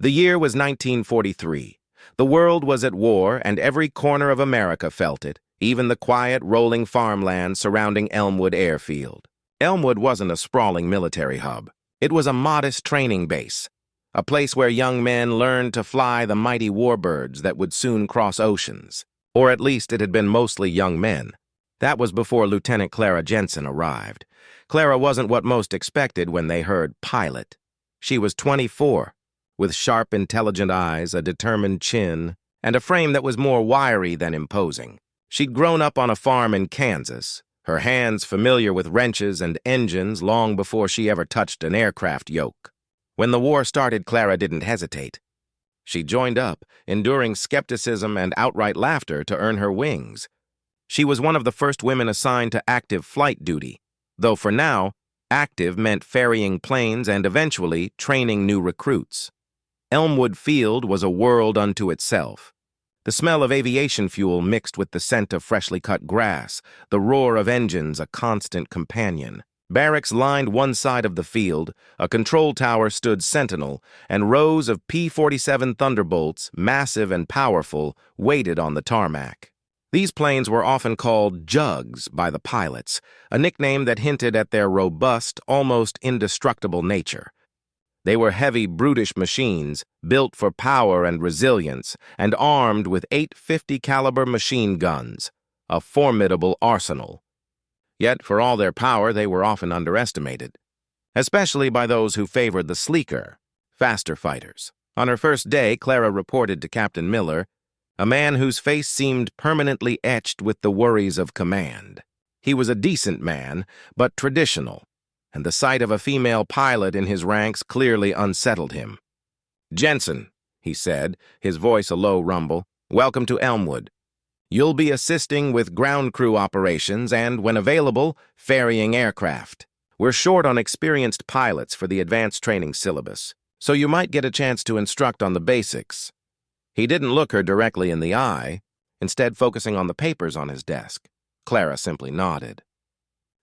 The year was 1943. The world was at war, and every corner of America felt it, even the quiet, rolling farmland surrounding Elmwood Airfield. Elmwood wasn't a sprawling military hub. It was a modest training base, a place where young men learned to fly the mighty warbirds that would soon cross oceans. Or at least it had been mostly young men. That was before Lieutenant Clara Jensen arrived. Clara wasn't what most expected when they heard pilot. She was 24, with sharp, intelligent eyes, a determined chin, and a frame that was more wiry than imposing. She'd grown up on a farm in Kansas, her hands familiar with wrenches and engines long before she ever touched an aircraft yoke. When the war started, Clara didn't hesitate. She joined up, enduring skepticism and outright laughter to earn her wings. She was one of the first women assigned to active flight duty, though for now, active meant ferrying planes and eventually training new recruits. Elmwood Field was a world unto itself. The smell of aviation fuel mixed with the scent of freshly cut grass, the roar of engines a constant companion. Barracks lined one side of the field, a control tower stood sentinel, and rows of P-47 Thunderbolts, massive and powerful, waited on the tarmac. These planes were often called jugs by the pilots, a nickname that hinted at their robust, almost indestructible nature. They were heavy, brutish machines, built for power and resilience, and armed with 850 caliber machine guns, a formidable arsenal. Yet, for all their power, they were often underestimated, especially by those who favored the sleeker, faster fighters. On her first day, Clara reported to Captain Miller, a man whose face seemed permanently etched with the worries of command. He was a decent man, but traditional, and the sight of a female pilot in his ranks clearly unsettled him. "Jensen," he said, his voice a low rumble, "welcome to Elmwood. You'll be assisting with ground crew operations and, when available, ferrying aircraft. We're short on experienced pilots for the advanced training syllabus, so you might get a chance to instruct on the basics." He didn't look her directly in the eye, instead focusing on the papers on his desk. Clara simply nodded.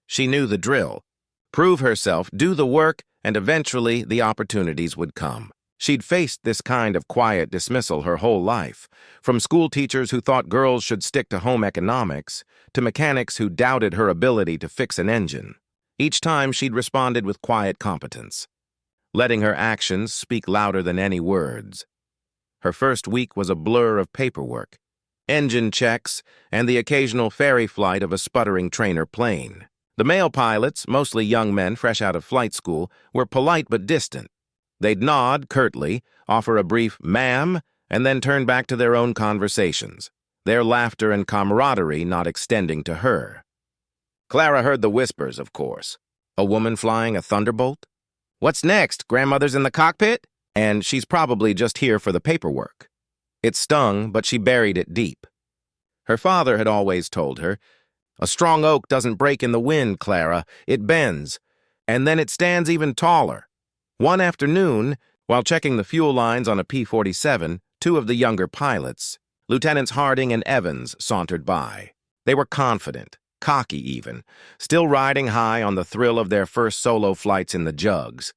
She knew the drill. Prove herself, do the work, and eventually the opportunities would come. She'd faced this kind of quiet dismissal her whole life, from school teachers who thought girls should stick to home economics, to mechanics who doubted her ability to fix an engine. Each time she'd responded with quiet competence, letting her actions speak louder than any words. Her first week was a blur of paperwork, engine checks, and the occasional ferry flight of a sputtering trainer plane. The male pilots, mostly young men fresh out of flight school, were polite but distant. They'd nod curtly, offer a brief "ma'am," and then turn back to their own conversations, their laughter and camaraderie not extending to her. Clara heard the whispers, of course. A woman flying a Thunderbolt? What's next? Grandmother's in the cockpit? And she's probably just here for the paperwork. It stung, but she buried it deep. Her father had always told her, "A strong oak doesn't break in the wind, Clara. It bends, and then it stands even taller." One afternoon, while checking the fuel lines on a P-47, two of the younger pilots, Lieutenants Harding and Evans, sauntered by. They were confident, cocky even, still riding high on the thrill of their first solo flights in the jugs.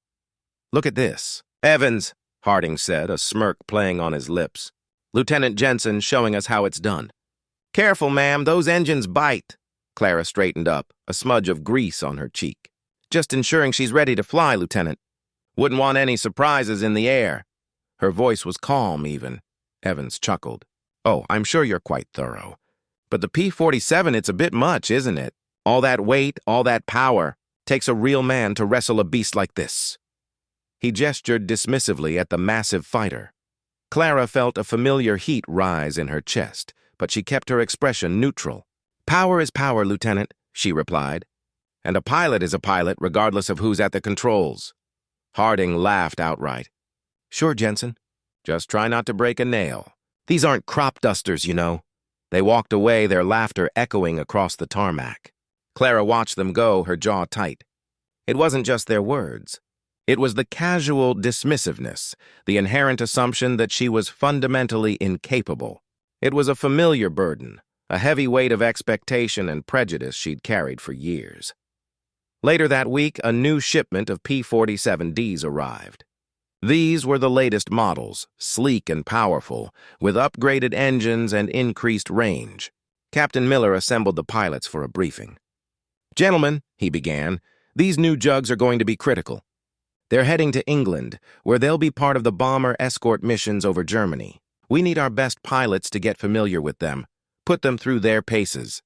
"Look at this." "Evans," Harding said, a smirk playing on his lips. "Lieutenant Jensen showing us how it's done." "Careful, ma'am, those engines bite." Clara straightened up, a smudge of grease on her cheek. "Just ensuring she's ready to fly, Lieutenant. Wouldn't want any surprises in the air." Her voice was calm, even. Evans chuckled. "Oh, I'm sure you're quite thorough. But the P-47, it's a bit much, isn't it? All that weight, all that power. Takes a real man to wrestle a beast like this." He gestured dismissively at the massive fighter. Clara felt a familiar heat rise in her chest, but she kept her expression neutral. "Power is power, Lieutenant," she replied. "And a pilot is a pilot, regardless of who's at the controls." Harding laughed outright. "Sure, Jensen. Just try not to break a nail. These aren't crop dusters, you know." They walked away, their laughter echoing across the tarmac. Clara watched them go, her jaw tight. It wasn't just their words. It was the casual dismissiveness, the inherent assumption that she was fundamentally incapable. It was a familiar burden, a heavy weight of expectation and prejudice she'd carried for years. Later that week, a new shipment of P-47Ds arrived. These were the latest models, sleek and powerful, with upgraded engines and increased range. Captain Miller assembled the pilots for a briefing. "Gentlemen," he began, "these new jugs are going to be critical. They're heading to England, where they'll be part of the bomber escort missions over Germany. We need our best pilots to get familiar with them, put them through their paces."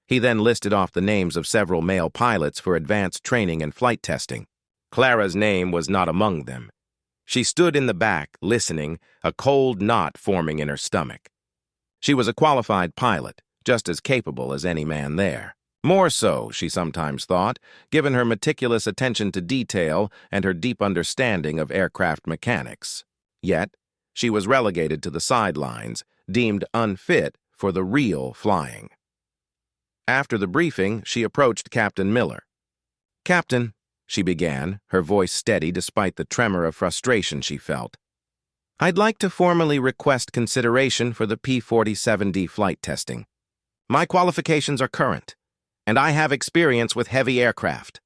He then listed off the names of several male pilots for advanced training and flight testing. Clara's name was not among them. She stood in the back, listening, a cold knot forming in her stomach. She was a qualified pilot, just as capable as any man there. More so, she sometimes thought, given her meticulous attention to detail and her deep understanding of aircraft mechanics. Yet, she was relegated to the sidelines, deemed unfit for the real flying. After the briefing, she approached Captain Miller. "Captain," she began, her voice steady despite the tremor of frustration she felt, "I'd like to formally request consideration for the P-47D flight testing. My qualifications are current, and I have experience with heavy aircraft."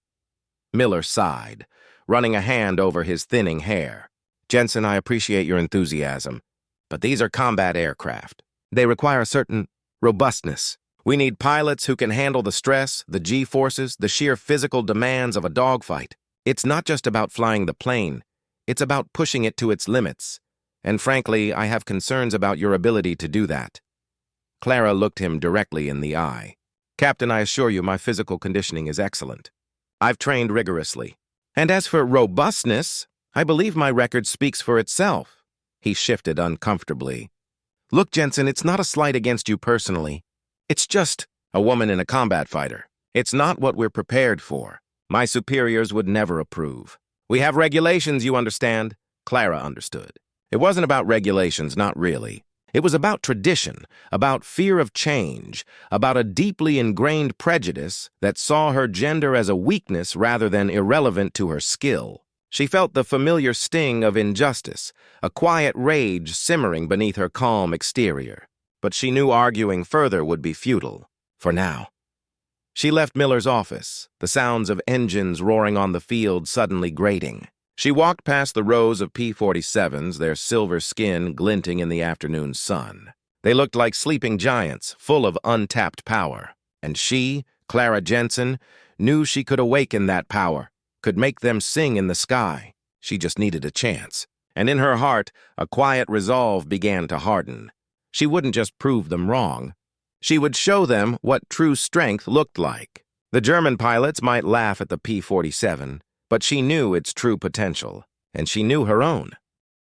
Miller sighed, running a hand over his thinning hair. "Jensen, I appreciate your enthusiasm, but these are combat aircraft. They require a certain robustness. We need pilots who can handle the stress, the G-forces, the sheer physical demands of a dogfight. It's not just about flying the plane. It's about pushing it to its limits. And frankly, I have concerns about your ability to do that." Clara looked him directly in the eye. "Captain, I assure you my physical conditioning is excellent. I've trained rigorously. And as for robustness, I believe my record speaks for itself." He shifted uncomfortably. "Look, Jensen, it's not a slight against you personally. It's just a woman in a combat fighter. It's not what we're prepared for. My superiors would never approve. We have regulations, you understand?" Clara understood. It wasn't about regulations, not really. It was about tradition, about fear of change, about a deeply ingrained prejudice that saw her gender as a weakness rather than irrelevant to her skill. She felt the familiar sting of injustice, a quiet rage simmering beneath her calm exterior. But she knew arguing further would be futile, for now. She left Miller's office, the sounds of engines roaring on the field suddenly grating. She walked past the rows of P-47s, their silver skin glinting in the afternoon sun. They looked like sleeping giants, full of untapped power. And she, Clara Jensen, knew she could awaken that power, could make them sing in the sky. She just needed a chance. And in her heart, a quiet resolve began to harden. She wouldn't just prove them wrong. She would show them what true strength looked like. The German pilots might laugh at the P-47, but she knew its true potential, and she knew her own.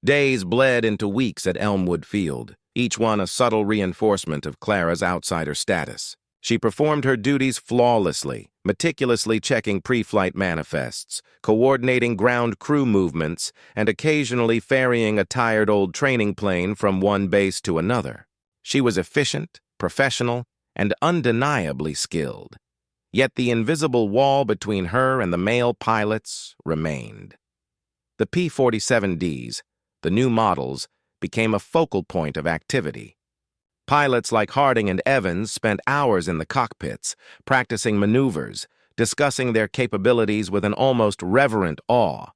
Days bled into weeks at Elmwood Field, each one a subtle reinforcement of Clara's outsider status. She performed her duties flawlessly, meticulously checking pre-flight manifests, coordinating ground crew movements, and occasionally ferrying a tired old training plane from one base to another. She was efficient, professional, and undeniably skilled. Yet the invisible wall between her and the male pilots remained. The P-47Ds, the new models, became a focal point of activity. Pilots like Harding and Evans spent hours in the cockpits, practicing maneuvers, discussing their capabilities with an almost reverent awe.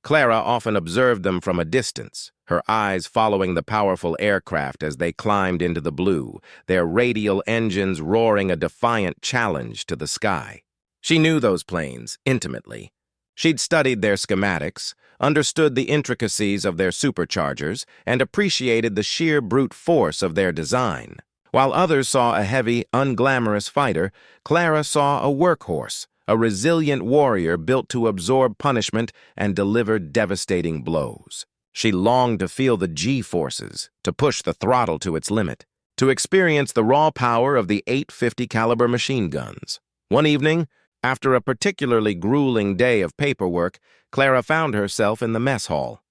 Clara often observed them from a distance, her eyes following the powerful aircraft as they climbed into the blue, their radial engines roaring a defiant challenge to the sky. She knew those planes intimately. She'd studied their schematics, understood the intricacies of their superchargers, and appreciated the sheer brute force of their design. While others saw a heavy, unglamorous fighter, Clara saw a workhorse, a resilient warrior built to absorb punishment and deliver devastating blows. She longed to feel the G-forces, to push the throttle to its limit, to experience the raw power of the .850 caliber machine guns. One evening, after a particularly grueling day of paperwork, Clara found herself in the mess hall.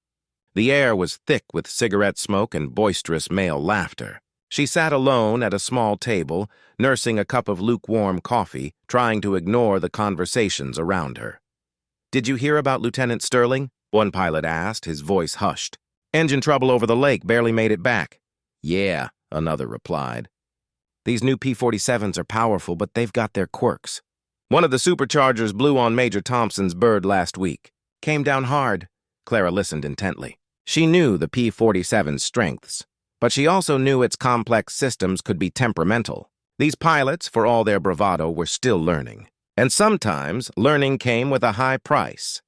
The air was thick with cigarette smoke and boisterous male laughter. She sat alone at a small table, nursing a cup of lukewarm coffee, trying to ignore the conversations around her. "Did you hear about Lieutenant Sterling?" one pilot asked, his voice hushed. "Engine trouble over the lake, barely made it back." "Yeah," another replied. "These new P-47s are powerful, but they've got their quirks. One of the superchargers blew on Major Thompson's bird last week. Came down hard. Clara listened intently. She knew the P-47's strengths, but she also knew its complex systems could be temperamental. These pilots, for all their bravado, were still learning. And sometimes, learning came with a high price.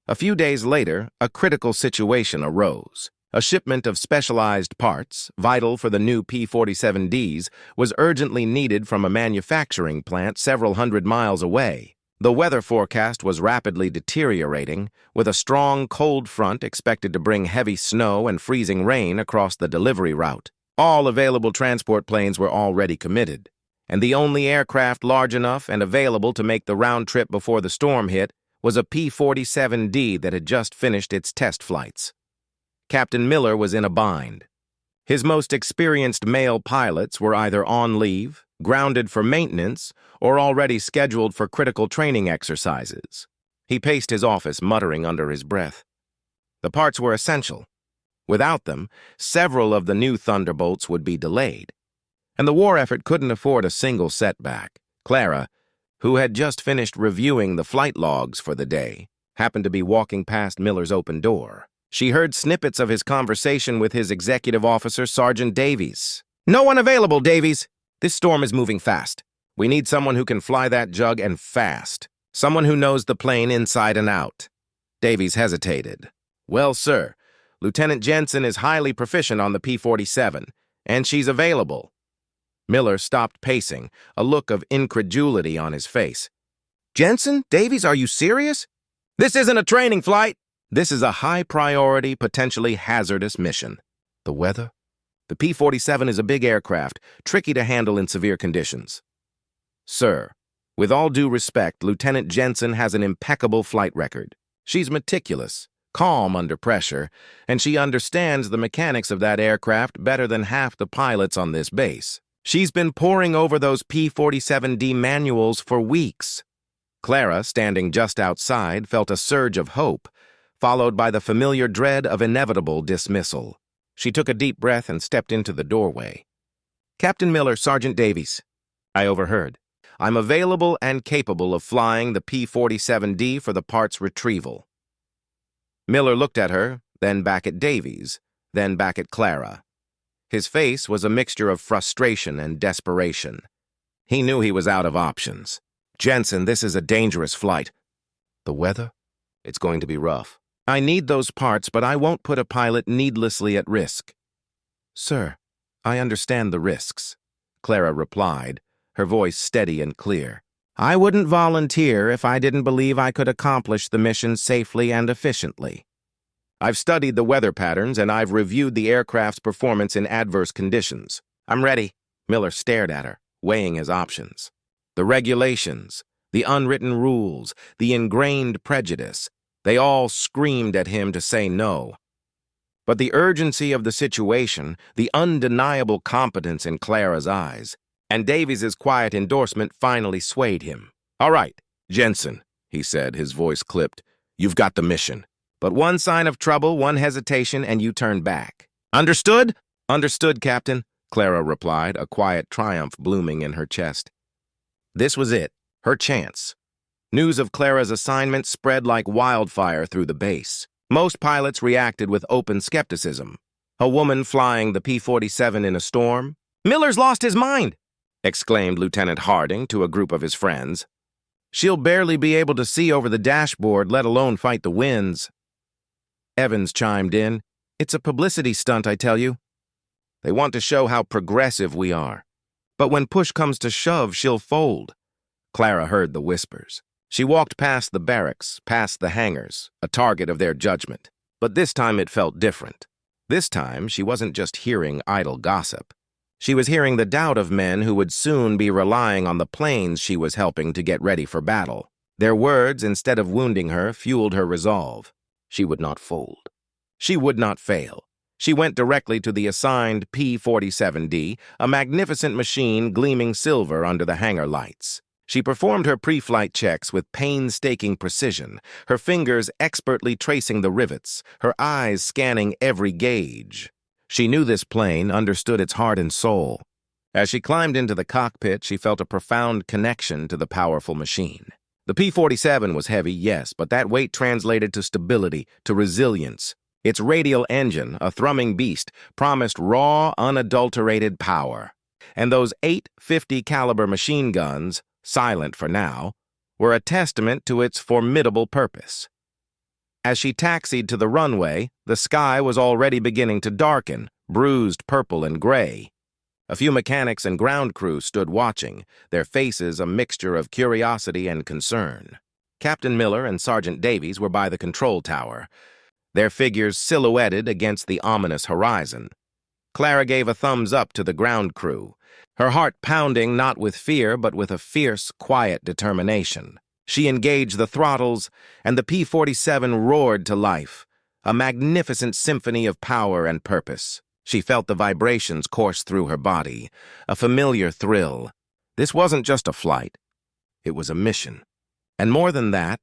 A few days later, a critical situation arose. A shipment of specialized parts, vital for the new P-47Ds, was urgently needed from a manufacturing plant several hundred miles away. The weather forecast was rapidly deteriorating, with a strong cold front expected to bring heavy snow and freezing rain across the delivery route. All available transport planes were already committed, and the only aircraft large enough and available to make the round trip before the storm hit was a P-47D that had just finished its test flights. Captain Miller was in a bind. His most experienced male pilots were either on leave, grounded for maintenance, or already scheduled for critical training exercises. He paced his office, muttering under his breath. The parts were essential. Without them, several of the new Thunderbolts would be delayed. And the war effort couldn't afford a single setback. Clara, who had just finished reviewing the flight logs for the day, happened to be walking past Miller's open door. She heard snippets of his conversation with his executive officer, Sergeant Davies. "No one available, Davies. This storm is moving fast. We need someone who can fly that jug and fast. Someone who knows the plane inside and out." Davies hesitated. "Well, sir, Lieutenant Jensen is highly proficient on the P-47, and she's available." Miller stopped pacing, a look of incredulity on his face. "Jensen? Davies, are you serious? This isn't a training flight. This is a high-priority, potentially hazardous mission." "The weather?" "The P-47 is a big aircraft, tricky to handle in severe conditions." "Sir, with all due respect, Lieutenant Jensen has an impeccable flight record. She's meticulous, calm under pressure, and she understands the mechanics of that aircraft better than half the pilots on this base. She's been poring over those P-47D manuals for weeks." Clara, standing just outside, felt a surge of hope, followed by the familiar dread of inevitable dismissal. She took a deep breath and stepped into the doorway. "Captain Miller, Sergeant Davies." "I overheard. I'm available and capable of flying the P-47D for the parts retrieval." Miller looked at her, then back at Davies, then back at Clara. His face was a mixture of frustration and desperation. He knew he was out of options. "Jensen, this is a dangerous flight." "The weather? It's going to be rough." "I need those parts, but I won't put a pilot needlessly at risk." "Sir, I understand the risks," Clara replied, her voice steady and clear. "I wouldn't volunteer if I didn't believe I could accomplish the mission safely and efficiently. I've studied the weather patterns and I've reviewed the aircraft's performance in adverse conditions. I'm ready." Miller stared at her, weighing his options. The regulations, the unwritten rules, the ingrained prejudice, they all screamed at him to say no. But the urgency of the situation, the undeniable competence in Clara's eyes, and Davies's quiet endorsement finally swayed him. "All right, Jensen," he said, his voice clipped. "You've got the mission. But one sign of trouble, one hesitation, and you turn back." "Understood?" "Understood, Captain," Clara replied, a quiet triumph blooming in her chest. This was it, her chance. News of Clara's assignment spread like wildfire through the base. Most pilots reacted with open skepticism. A woman flying the P-47 in a storm? "Miller's lost his mind!" exclaimed Lieutenant Harding to a group of his friends. "She'll barely be able to see over the dashboard, let alone fight the winds." Evans chimed in. "It's a publicity stunt, I tell you. They want to show how progressive we are. But when push comes to shove, she'll fold." Clara heard the whispers. She walked past the barracks, past the hangars, a target of their judgment. But this time it felt different. This time she wasn't just hearing idle gossip. She was hearing the doubt of men who would soon be relying on the planes she was helping to get ready for battle. Their words, instead of wounding her, fueled her resolve. She would not fold. She would not fail. She went directly to the assigned P-47D, a magnificent machine gleaming silver under the hangar lights. She performed her pre-flight checks with painstaking precision, her fingers expertly tracing the rivets, her eyes scanning every gauge. She knew this plane, understood its heart and soul. As she climbed into the cockpit, she felt a profound connection to the powerful machine. The P-47 was heavy, yes, but that weight translated to stability, to resilience. Its radial engine, a thrumming beast, promised raw, unadulterated power. And those 850 caliber machine guns, silent for now, were a testament to its formidable purpose. As she taxied to the runway, the sky was already beginning to darken, bruised purple and gray. A few mechanics and ground crew stood watching, their faces a mixture of curiosity and concern. Captain Miller and Sergeant Davies were by the control tower, their figures silhouetted against the ominous horizon. Clara gave a thumbs up to the ground crew, her heart pounding not with fear but with a fierce, quiet determination. She engaged the throttles, and the P-47 roared to life, a magnificent symphony of power and purpose. She felt the vibrations course through her body, a familiar thrill. This wasn't just a flight. It was a mission. And more than that,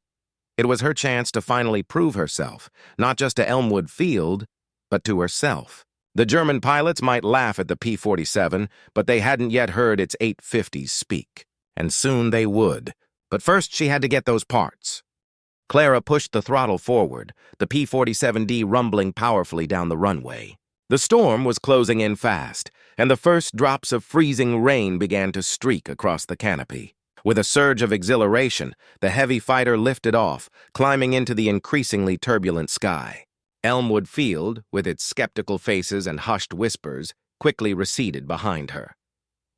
it was her chance to finally prove herself, not just to Elmwood Field, but to herself. The German pilots might laugh at the P-47, but they hadn't yet heard its 850s speak. And soon they would. But first she had to get those parts. Clara pushed the throttle forward, the P-47D rumbling powerfully down the runway. The storm was closing in fast, and the first drops of freezing rain began to streak across the canopy. With a surge of exhilaration, the heavy fighter lifted off, climbing into the increasingly turbulent sky. Elmwood Field, with its skeptical faces and hushed whispers, quickly receded behind her.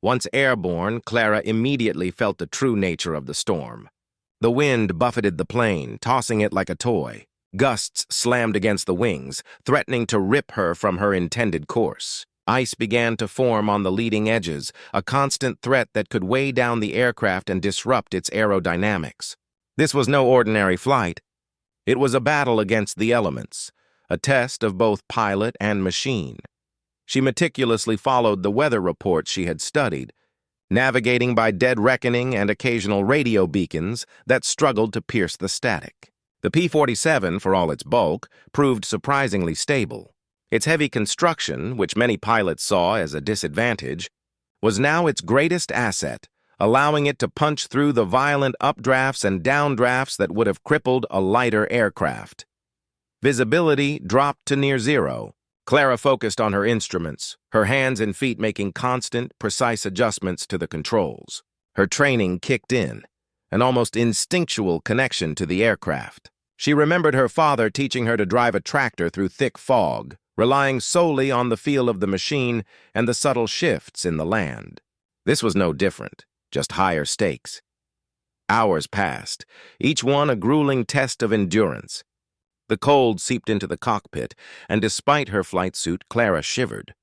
Once airborne, Clara immediately felt the true nature of the storm. The wind buffeted the plane, tossing it like a toy. Gusts slammed against the wings, threatening to rip her from her intended course. Ice began to form on the leading edges, a constant threat that could weigh down the aircraft and disrupt its aerodynamics. This was no ordinary flight. It was a battle against the elements, a test of both pilot and machine. She meticulously followed the weather reports she had studied, navigating by dead reckoning and occasional radio beacons that struggled to pierce the static. The P-47, for all its bulk, proved surprisingly stable. Its heavy construction, which many pilots saw as a disadvantage, was now its greatest asset, allowing it to punch through the violent updrafts and downdrafts that would have crippled a lighter aircraft. Visibility dropped to near zero. Clara focused on her instruments, her hands and feet making constant, precise adjustments to the controls. Her training kicked in, an almost instinctual connection to the aircraft. She remembered her father teaching her to drive a tractor through thick fog, relying solely on the feel of the machine and the subtle shifts in the land. This was no different, just higher stakes. Hours passed, each one a grueling test of endurance. The cold seeped into the cockpit, and despite her flight suit, Clara shivered.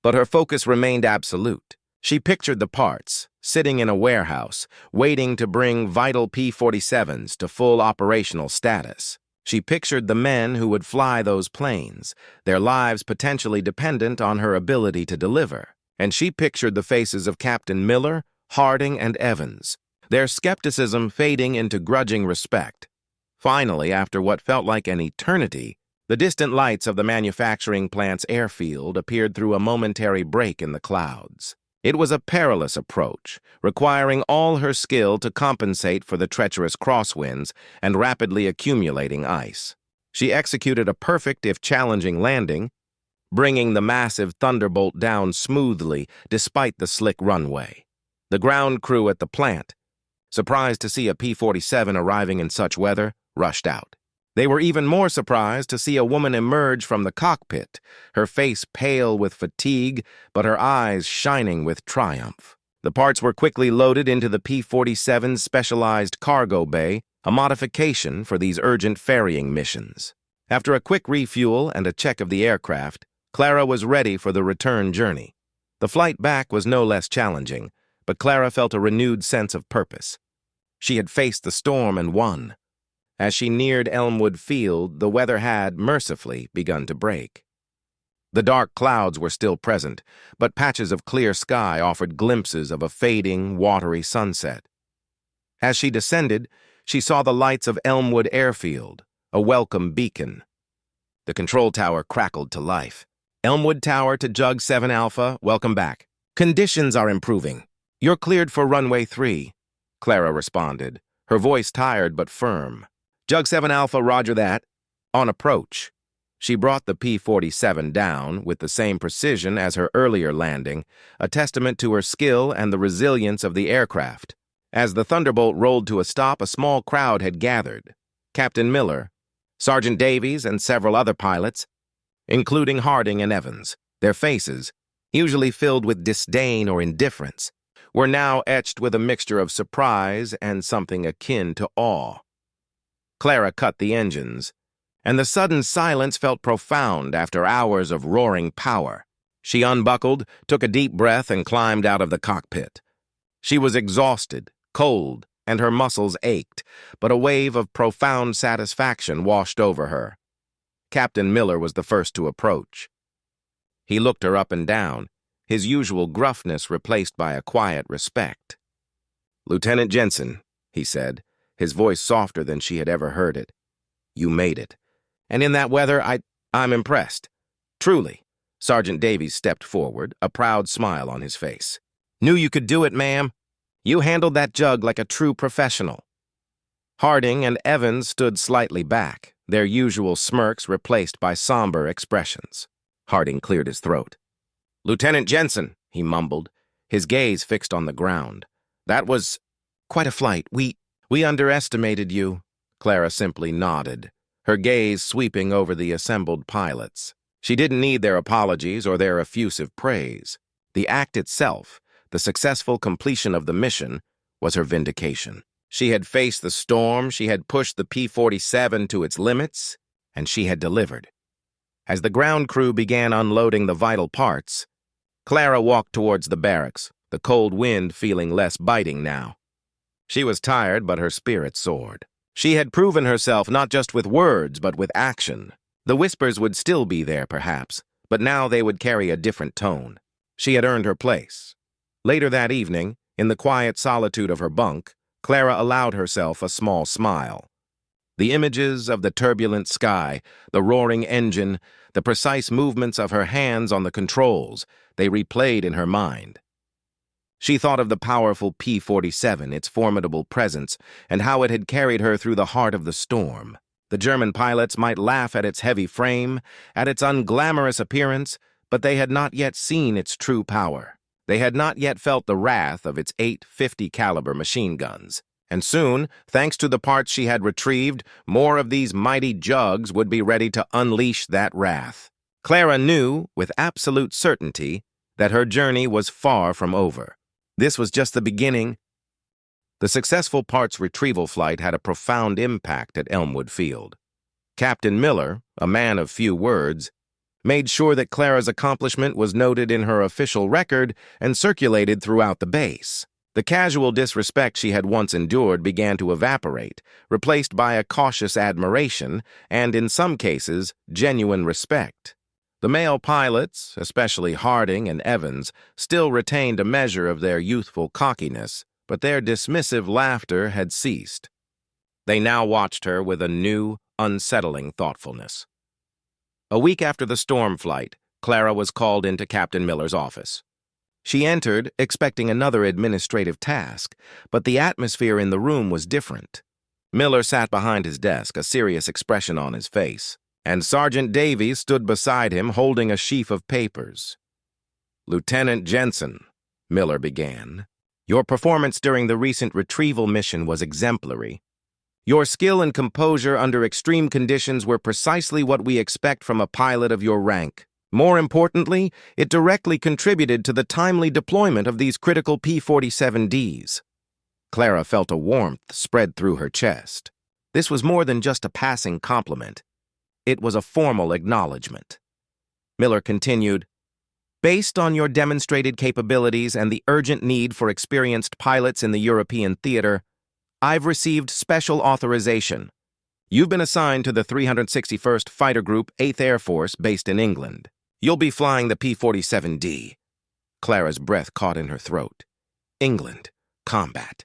But her focus remained absolute. She pictured the parts, sitting in a warehouse, waiting to bring vital P-47s to full operational status. She pictured the men who would fly those planes, their lives potentially dependent on her ability to deliver. And she pictured the faces of Captain Miller, Harding, and Evans, their skepticism fading into grudging respect. Finally, after what felt like an eternity, the distant lights of the manufacturing plant's airfield appeared through a momentary break in the clouds. It was a perilous approach, requiring all her skill to compensate for the treacherous crosswinds and rapidly accumulating ice. She executed a perfect if challenging landing, bringing the massive Thunderbolt down smoothly despite the slick runway. The ground crew at the plant, surprised to see a P-47 arriving in such weather, rushed out. They were even more surprised to see a woman emerge from the cockpit, her face pale with fatigue, but her eyes shining with triumph. The parts were quickly loaded into the P-47's specialized cargo bay, a modification for these urgent ferrying missions. After a quick refuel and a check of the aircraft, Clara was ready for the return journey. The flight back was no less challenging, but Clara felt a renewed sense of purpose. She had faced the storm and won. As she neared Elmwood Field, the weather had, mercifully, begun to break. The dark clouds were still present, but patches of clear sky offered glimpses of a fading, watery sunset. As she descended, she saw the lights of Elmwood Airfield, a welcome beacon. The control tower crackled to life. Elmwood Tower to Jug 7 Alpha, welcome back. Conditions are improving. You're cleared for runway 3, Clara responded, her voice tired but firm. Jug 7 Alpha, roger that. On approach. She brought the P-47 down with the same precision as her earlier landing, a testament to her skill and the resilience of the aircraft. As the Thunderbolt rolled to a stop, a small crowd had gathered. Captain Miller, Sergeant Davies, and several other pilots, including Harding and Evans. Their faces, usually filled with disdain or indifference, were now etched with a mixture of surprise and something akin to awe. Clara cut the engines, and the sudden silence felt profound after hours of roaring power. She unbuckled, took a deep breath, and climbed out of the cockpit. She was exhausted, cold, and her muscles ached, but a wave of profound satisfaction washed over her. Captain Miller was the first to approach. He looked her up and down, his usual gruffness replaced by a quiet respect. "Lieutenant Jensen," he said, his voice softer than she had ever heard it. "You made it. And in that weather, I'm impressed. Truly." Sergeant Davies stepped forward, a proud smile on his face. "Knew you could do it, ma'am. You handled that jug like a true professional." Harding and Evans stood slightly back, their usual smirks replaced by somber expressions. Harding cleared his throat. "Lieutenant Jensen," he mumbled, his gaze fixed on the ground. "That was quite a flight. We underestimated you." Clara simply nodded, her gaze sweeping over the assembled pilots. She didn't need their apologies or their effusive praise. The act itself, the successful completion of the mission, was her vindication. She had faced the storm, she had pushed the P-47 to its limits, and she had delivered. As the ground crew began unloading the vital parts, Clara walked towards the barracks, the cold wind feeling less biting now. She was tired, but her spirit soared. She had proven herself not just with words, but with action. The whispers would still be there, perhaps, but now they would carry a different tone. She had earned her place. Later that evening, in the quiet solitude of her bunk, Clara allowed herself a small smile. The images of the turbulent sky, the roaring engine, the precise movements of her hands on the controls, they replayed in her mind. She thought of the powerful P-47, its formidable presence, and how it had carried her through the heart of the storm. The German pilots might laugh at its heavy frame, at its unglamorous appearance, but they had not yet seen its true power. They had not yet felt the wrath of its 850 caliber machine guns. And soon, thanks to the parts she had retrieved, more of these mighty jugs would be ready to unleash that wrath. Clara knew, with absolute certainty, that her journey was far from over. This was just the beginning. The successful parts retrieval flight had a profound impact at Elmwood Field. Captain Miller, a man of few words, made sure that Clara's accomplishment was noted in her official record and circulated throughout the base. The casual disrespect she had once endured began to evaporate, replaced by a cautious admiration and, in some cases, genuine respect. The male pilots, especially Harding and Evans, still retained a measure of their youthful cockiness, but their dismissive laughter had ceased. They now watched her with a new, unsettling thoughtfulness. A week after the storm flight, Clara was called into Captain Miller's office. She entered, expecting another administrative task, but the atmosphere in the room was different. Miller sat behind his desk, a serious expression on his face, and Sergeant Davies stood beside him holding a sheaf of papers. "Lieutenant Jensen," Miller began, "your performance during the recent retrieval mission was exemplary. Your skill and composure under extreme conditions were precisely what we expect from a pilot of your rank. More importantly, it directly contributed to the timely deployment of these critical P-47Ds. Clara felt a warmth spread through her chest. This was more than just a passing compliment. It was a formal acknowledgement. Miller continued, "Based on your demonstrated capabilities and the urgent need for experienced pilots in the European theater, I've received special authorization. You've been assigned to the 361st Fighter Group, 8th Air Force, based in England. You'll be flying the P-47D. Clara's breath caught in her throat. England. Combat.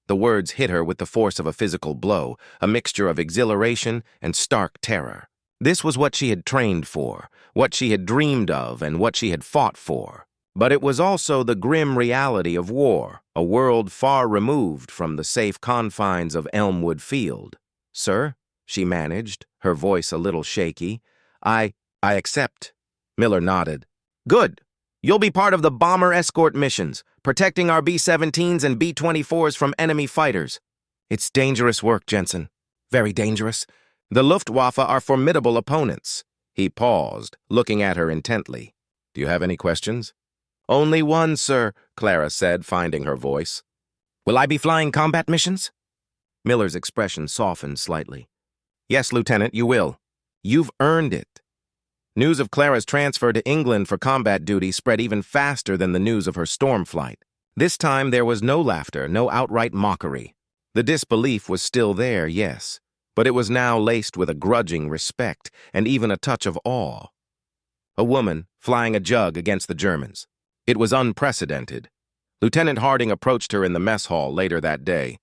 The words hit her with the force of a physical blow, a mixture of exhilaration and stark terror. This was what she had trained for, what she had dreamed of, and what she had fought for. But it was also the grim reality of war, a world far removed from the safe confines of Elmwood Field. "Sir," she managed, her voice a little shaky. I accept." Miller nodded. "Good. You'll be part of the bomber escort missions, protecting our B-17s and B-24s from enemy fighters." "It's dangerous work, Jensen. Very dangerous. The Luftwaffe are formidable opponents." He paused, looking at her intently. "Do you have any questions?" "Only one, sir," Clara said, finding her voice. "Will I be flying combat missions?" Miller's expression softened slightly. "Yes, Lieutenant, you will. You've earned it." News of Clara's transfer to England for combat duty spread even faster than the news of her storm flight. This time there was no laughter, no outright mockery. The disbelief was still there, yes, but it was now laced with a grudging respect and even a touch of awe. A woman flying a jug against the Germans. It was unprecedented. Lieutenant Harding approached her in the mess hall later that day.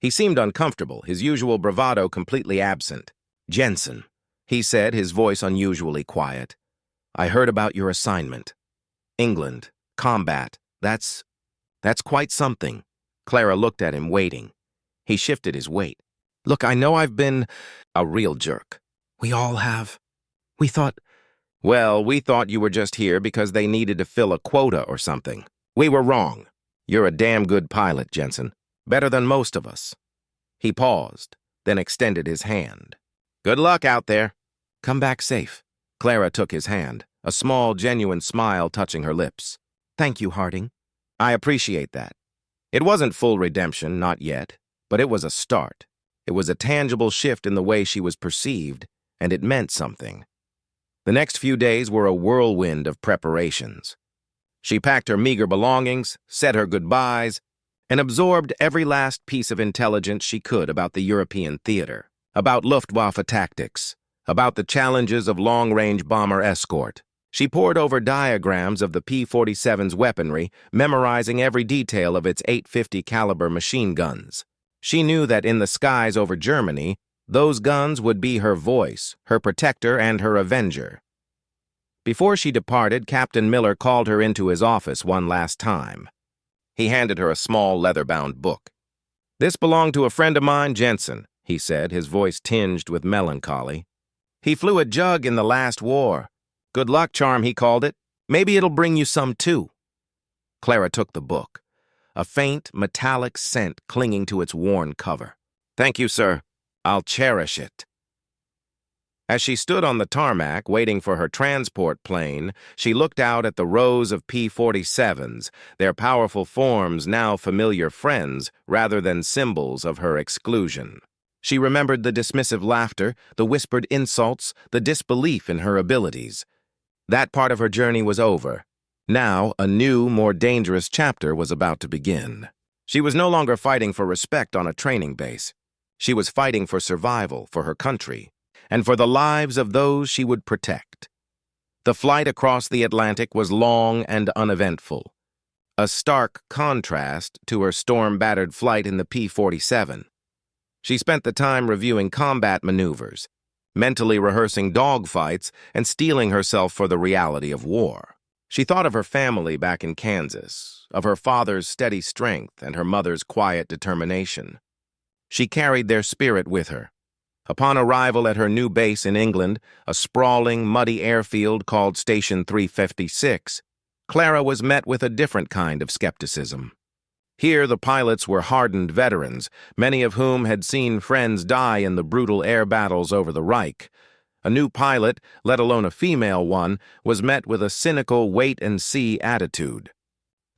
He seemed uncomfortable, his usual bravado completely absent. "Jensen," he said, his voice unusually quiet, "I heard about your assignment. England, combat, that's quite something." Clara looked at him, waiting. He shifted his weight. "Look, I know I've been a real jerk. We all have. We thought you were just here because they needed to fill a quota or something. We were wrong. You're a damn good pilot, Jensen. Better than most of us." He paused, then extended his hand. "Good luck out there." "Come back safe." Clara took his hand, a small, genuine smile touching her lips. "Thank you, Harding." "I appreciate that." It wasn't full redemption, not yet, but it was a start. It was a tangible shift in the way she was perceived, and it meant something. The next few days were a whirlwind of preparations. She packed her meager belongings, said her goodbyes, and absorbed every last piece of intelligence she could about the European theater, about Luftwaffe tactics, about the challenges of long-range bomber escort. She pored over diagrams of the P-47's weaponry, memorizing every detail of its .850 caliber machine guns. She knew that in the skies over Germany, those guns would be her voice, her protector, and her avenger. Before she departed, Captain Miller called her into his office one last time. He handed her a small leather-bound book. "This belonged to a friend of mine, Jensen," he said, his voice tinged with melancholy. "He flew a jug in the last war. Good luck charm, he called it. Maybe it'll bring you some, too." Clara took the book, a faint, metallic scent clinging to its worn cover. "Thank you, sir. I'll cherish it." As she stood on the tarmac waiting for her transport plane, she looked out at the rows of P-47s, their powerful forms now familiar friends rather than symbols of her exclusion. She remembered the dismissive laughter, the whispered insults, the disbelief in her abilities. That part of her journey was over. Now, a new, more dangerous chapter was about to begin. She was no longer fighting for respect on a training base. She was fighting for survival, for her country, and for the lives of those she would protect. The flight across the Atlantic was long and uneventful, a stark contrast to her storm-battered flight in the P-47. She spent the time reviewing combat maneuvers, mentally rehearsing dogfights, and steeling herself for the reality of war. She thought of her family back in Kansas, of her father's steady strength and her mother's quiet determination. She carried their spirit with her. Upon arrival at her new base in England, a sprawling, muddy airfield called Station 356, Clara was met with a different kind of skepticism. Here the pilots were hardened veterans, many of whom had seen friends die in the brutal air battles over the Reich. A new pilot, let alone a female one, was met with a cynical wait-and-see attitude.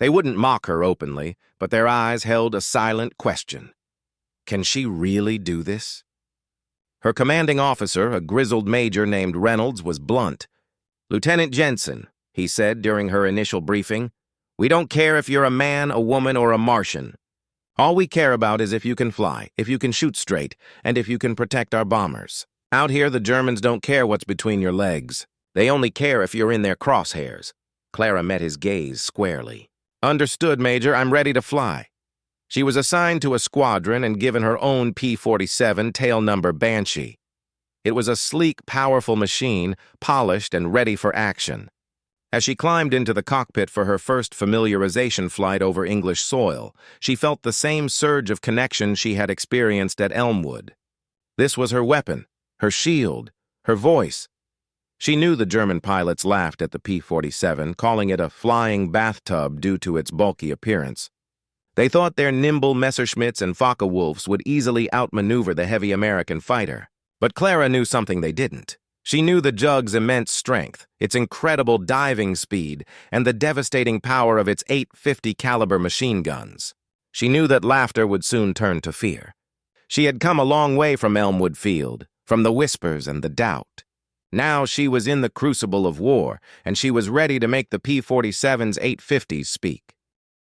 They wouldn't mock her openly, but their eyes held a silent question. Can she really do this? Her commanding officer, a grizzled major named Reynolds, was blunt. "Lieutenant Jensen," he said during her initial briefing, "we don't care if you're a man, a woman, or a Martian. All we care about is if you can fly, if you can shoot straight, and if you can protect our bombers. Out here, the Germans don't care what's between your legs. They only care if you're in their crosshairs." Clara met his gaze squarely. "Understood, Major. I'm ready to fly." She was assigned to a squadron and given her own P-47 tail number Banshee. It was a sleek, powerful machine, polished and ready for action. As she climbed into the cockpit for her first familiarization flight over English soil, she felt the same surge of connection she had experienced at Elmwood. This was her weapon, her shield, her voice. She knew the German pilots laughed at the P-47, calling it a flying bathtub due to its bulky appearance. They thought their nimble Messerschmitts and Focke-Wulfs would easily outmaneuver the heavy American fighter. But Clara knew something they didn't. She knew the Jug's immense strength, its incredible diving speed, and the devastating power of its .850 caliber machine guns. She knew that laughter would soon turn to fear. She had come a long way from Elmwood Field, from the whispers and the doubt. Now she was in the crucible of war, and she was ready to make the P-47's .850s speak.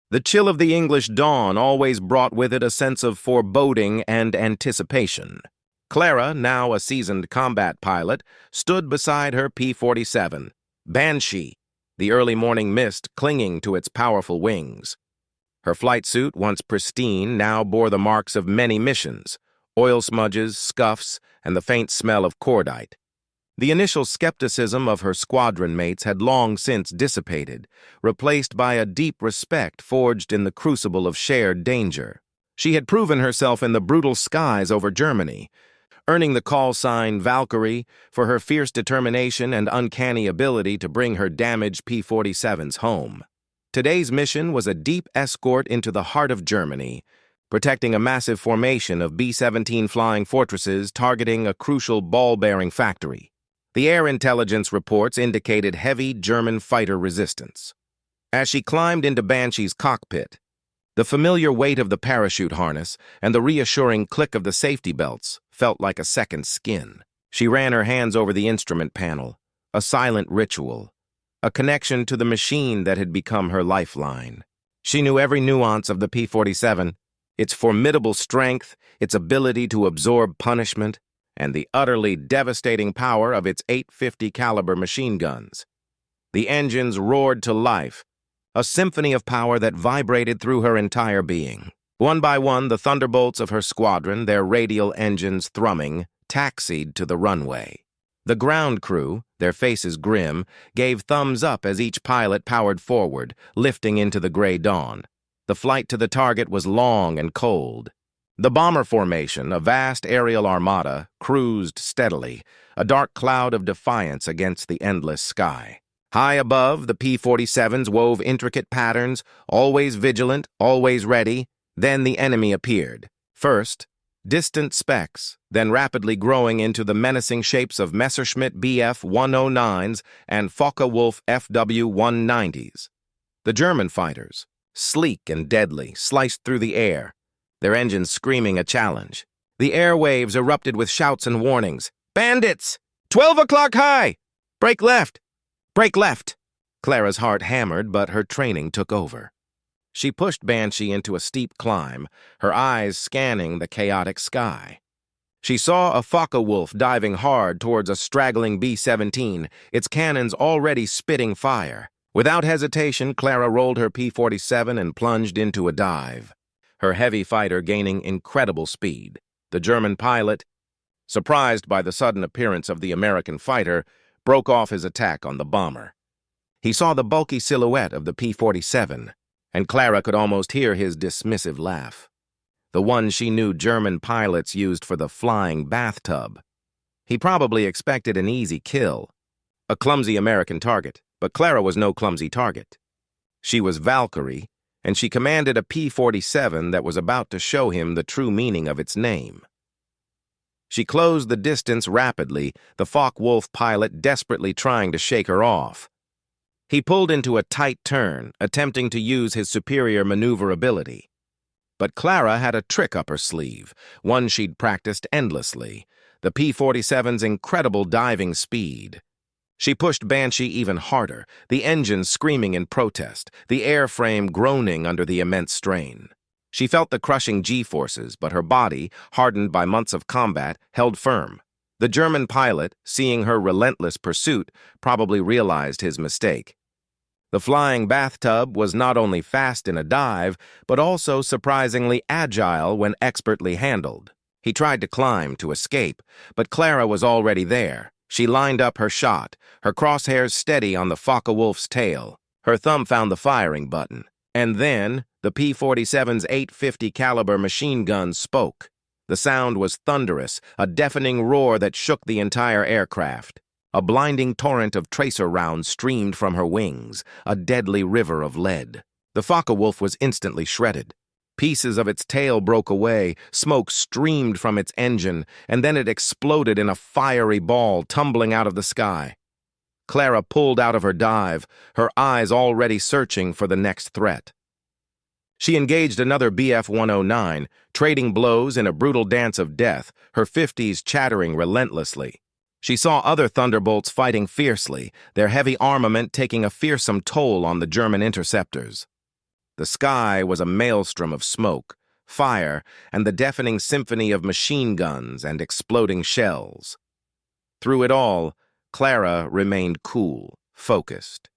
The chill of the English dawn always brought with it a sense of foreboding and anticipation. Clara, now a seasoned combat pilot, stood beside her P-47, Banshee, the early morning mist clinging to its powerful wings. Her flight suit, once pristine, now bore the marks of many missions, oil smudges, scuffs, and the faint smell of cordite. The initial skepticism of her squadron mates had long since dissipated, replaced by a deep respect forged in the crucible of shared danger. She had proven herself in the brutal skies over Germany, earning the call sign Valkyrie for her fierce determination and uncanny ability to bring her damaged P-47s home. Today's mission was a deep escort into the heart of Germany, protecting a massive formation of B-17 flying fortresses targeting a crucial ball-bearing factory. The air intelligence reports indicated heavy German fighter resistance. As she climbed into Banshee's cockpit, the familiar weight of the parachute harness and the reassuring click of the safety belts felt like a second skin. She ran her hands over the instrument panel, a silent ritual, a connection to the machine that had become her lifeline. She knew every nuance of the P-47, its formidable strength, its ability to absorb punishment, and the utterly devastating power of its .850 caliber machine guns. The engines roared to life, a symphony of power that vibrated through her entire being. One by one, the thunderbolts of her squadron, their radial engines thrumming, taxied to the runway. The ground crew, their faces grim, gave thumbs up as each pilot powered forward, lifting into the gray dawn. The flight to the target was long and cold. The bomber formation, a vast aerial armada, cruised steadily, a dark cloud of defiance against the endless sky. High above, the P-47s wove intricate patterns, always vigilant, always ready. Then the enemy appeared. First, distant specks, then rapidly growing into the menacing shapes of Messerschmitt Bf-109s and Focke-Wulf FW-190s. The German fighters, sleek and deadly, sliced through the air, their engines screaming a challenge. The airwaves erupted with shouts and warnings. "Bandits! 12 o'clock high! Break left! Break left!" Clara's heart hammered, but her training took over. She pushed Banshee into a steep climb, her eyes scanning the chaotic sky. She saw a Focke-Wulf diving hard towards a straggling B-17, its cannons already spitting fire. Without hesitation, Clara rolled her P-47 and plunged into a dive, her heavy fighter gaining incredible speed. The German pilot, surprised by the sudden appearance of the American fighter, broke off his attack on the bomber. He saw the bulky silhouette of the P-47, and Clara could almost hear his dismissive laugh, the one she knew German pilots used for the flying bathtub. He probably expected an easy kill, a clumsy American target, but Clara was no clumsy target. She was Valkyrie, and she commanded a P-47 that was about to show him the true meaning of its name. She closed the distance rapidly, the Focke-Wulf pilot desperately trying to shake her off. He pulled into a tight turn, attempting to use his superior maneuverability. But Clara had a trick up her sleeve, one she'd practiced endlessly, the P-47's incredible diving speed. She pushed Banshee even harder, the engines screaming in protest, the airframe groaning under the immense strain. She felt the crushing G-forces, but her body, hardened by months of combat, held firm. The German pilot, seeing her relentless pursuit, probably realized his mistake. The flying bathtub was not only fast in a dive, but also surprisingly agile when expertly handled. He tried to climb to escape, but Clara was already there, She lined up her shot, her crosshairs steady on the Focke-Wulf's tail. Her thumb found the firing button. And then, the P-47's 850 caliber machine gun spoke. The sound was thunderous, a deafening roar that shook the entire aircraft. A blinding torrent of tracer rounds streamed from her wings, a deadly river of lead. The Focke-Wulf was instantly shredded. Pieces of its tail broke away, smoke streamed from its engine, and then it exploded in a fiery ball tumbling out of the sky. Clara pulled out of her dive, her eyes already searching for the next threat. She engaged another Bf-109, trading blows in a brutal dance of death, her 50s chattering relentlessly. She saw other Thunderbolts fighting fiercely, their heavy armament taking a fearsome toll on the German interceptors. The sky was a maelstrom of smoke, fire, and the deafening symphony of machine guns and exploding shells. Through it all, Clara remained cool, focused.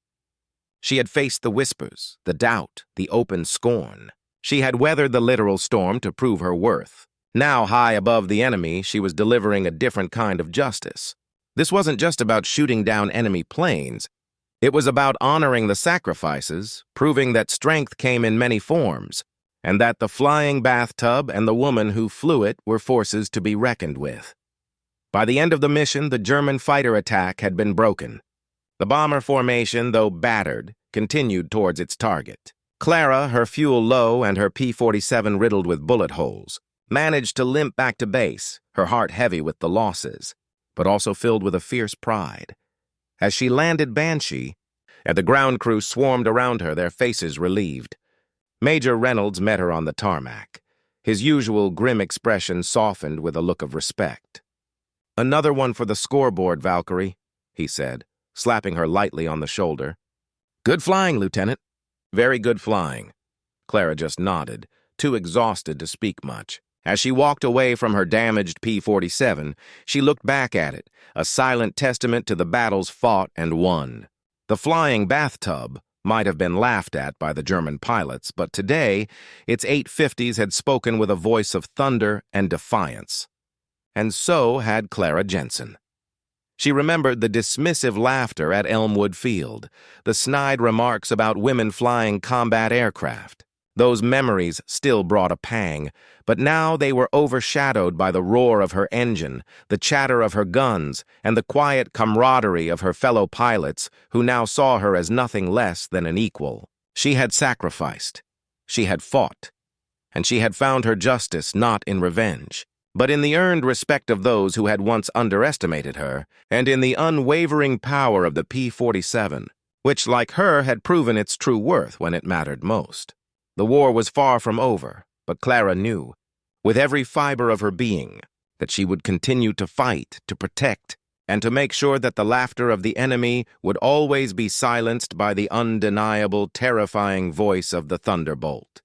She had faced the whispers, the doubt, the open scorn. She had weathered the literal storm to prove her worth. Now, high above the enemy, she was delivering a different kind of justice. This wasn't just about shooting down enemy planes. It was about honoring the sacrifices, proving that strength came in many forms, and that the flying bathtub and the woman who flew it were forces to be reckoned with. By the end of the mission, the German fighter attack had been broken. The bomber formation, though battered, continued towards its target. Clara, her fuel low and her P-47 riddled with bullet holes, managed to limp back to base, her heart heavy with the losses, but also filled with a fierce pride. As she landed Banshee, and the ground crew swarmed around her, their faces relieved. Major Reynolds met her on the tarmac. His usual grim expression softened with a look of respect. "Another one for the scoreboard, Valkyrie," he said, slapping her lightly on the shoulder. "Good flying, Lieutenant." "Very good flying." Clara just nodded, too exhausted to speak much. As she walked away from her damaged P-47, she looked back at it, a silent testament to the battles fought and won. The flying bathtub might have been laughed at by the German pilots, but today, its 850s had spoken with a voice of thunder and defiance. And so had Clara Jensen. She remembered the dismissive laughter at Elmwood Field, the snide remarks about women flying combat aircraft. Those memories still brought a pang, but now they were overshadowed by the roar of her engine, the chatter of her guns, and the quiet camaraderie of her fellow pilots who now saw her as nothing less than an equal. She had sacrificed, she had fought, and she had found her justice not in revenge, but in the earned respect of those who had once underestimated her, and in the unwavering power of the P-47, which, like her, had proven its true worth when it mattered most. The war was far from over, but Clara knew, with every fiber of her being, that she would continue to fight, to protect, and to make sure that the laughter of the enemy would always be silenced by the undeniable, terrifying voice of the Thunderbolt.